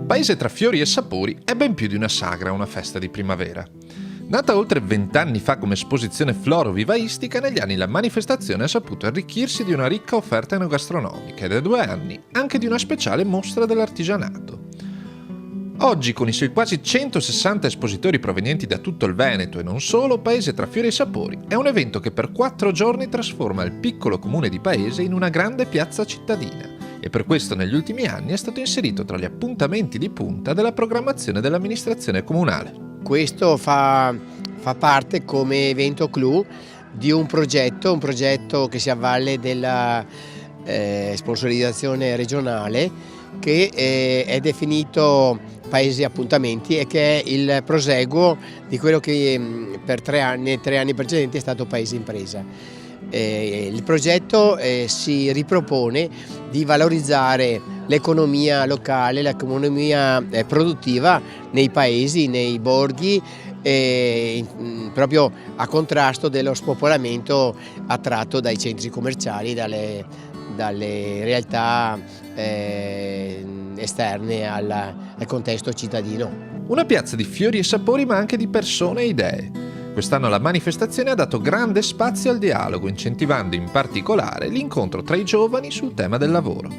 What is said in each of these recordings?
Paese tra fiori e sapori è ben più di una sagra o una festa di primavera. Nata oltre 20 anni fa come esposizione floro-vivaistica, negli anni la manifestazione ha saputo arricchirsi di una ricca offerta enogastronomica e da 2 anni anche di una speciale mostra dell'artigianato. Oggi, con i suoi quasi 160 espositori provenienti da tutto il Veneto e non solo, Paese tra fiori e sapori è un evento che per 4 giorni trasforma il piccolo comune di Paese in una grande piazza cittadina e per questo negli ultimi anni è stato inserito tra gli appuntamenti di punta della programmazione dell'amministrazione comunale. Questo fa parte come evento clou di un progetto che si avvale della sponsorizzazione regionale che è definito Paesi Appuntamenti e che è il proseguo di quello che per 3 anni precedenti è stato Paese Impresa. Il progetto si ripropone di valorizzare l'economia locale, l'economia produttiva nei paesi, nei borghi, proprio a contrasto dello spopolamento attratto dai centri commerciali, dalle realtà esterne al contesto cittadino. Una piazza di fiori e sapori ma anche di persone e idee. Quest'anno la manifestazione ha dato grande spazio al dialogo, incentivando in particolare l'incontro tra i giovani sul tema del lavoro.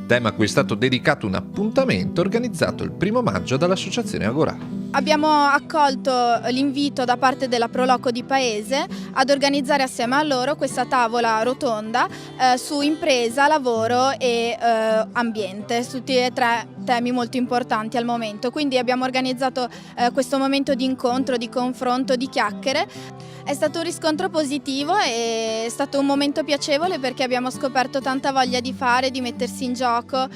Tema a cui è stato dedicato un appuntamento organizzato il 1° maggio dall'associazione Agorà. Abbiamo accolto l'invito da parte della Proloco di Paese ad organizzare assieme a loro questa tavola rotonda su impresa, lavoro e ambiente, su tutti e 3 temi molto importanti al momento. Quindi abbiamo organizzato questo momento di incontro, di confronto, di chiacchiere. È stato un riscontro positivo e è stato un momento piacevole perché abbiamo scoperto tanta voglia di fare, di mettersi in gioco,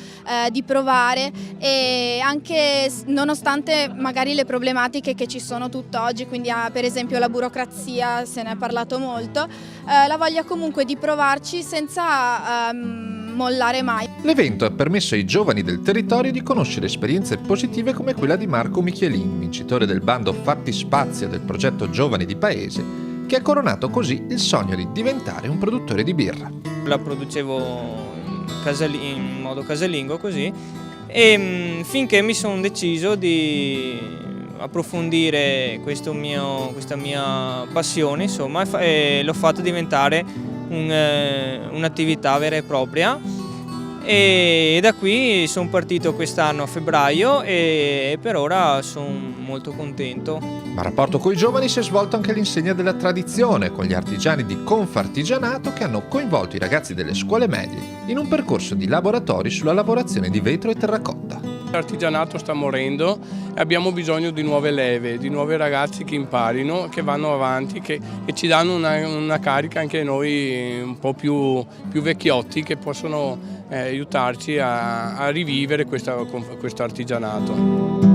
di provare e anche nonostante magari le problematiche che ci sono tutt'oggi, quindi per esempio la burocrazia, se ne è parlato molto, la voglia comunque di provarci senza mollare mai. L'evento ha permesso ai giovani del territorio di conoscere esperienze positive come quella di Marco Michelin, vincitore del bando Fatti Spazio del progetto Giovani di Paese, che ha coronato così il sogno di diventare un produttore di birra. La producevo in modo casalingo così e finché mi sono deciso di approfondire questa mia passione, insomma, e l'ho fatto diventare un'attività vera e propria e da qui sono partito quest'anno a febbraio e per ora sono molto contento. Ma il rapporto con i giovani si è svolto anche all'insegna della tradizione, con gli artigiani di Confartigianato che hanno coinvolto i ragazzi delle scuole medie in un percorso di laboratori sulla lavorazione di vetro e terracotta. L'artigianato sta morendo e abbiamo bisogno di nuove leve, di nuovi ragazzi che imparino, che vanno avanti, che ci danno una carica anche noi un po' più vecchiotti che possono aiutarci a rivivere questo artigianato.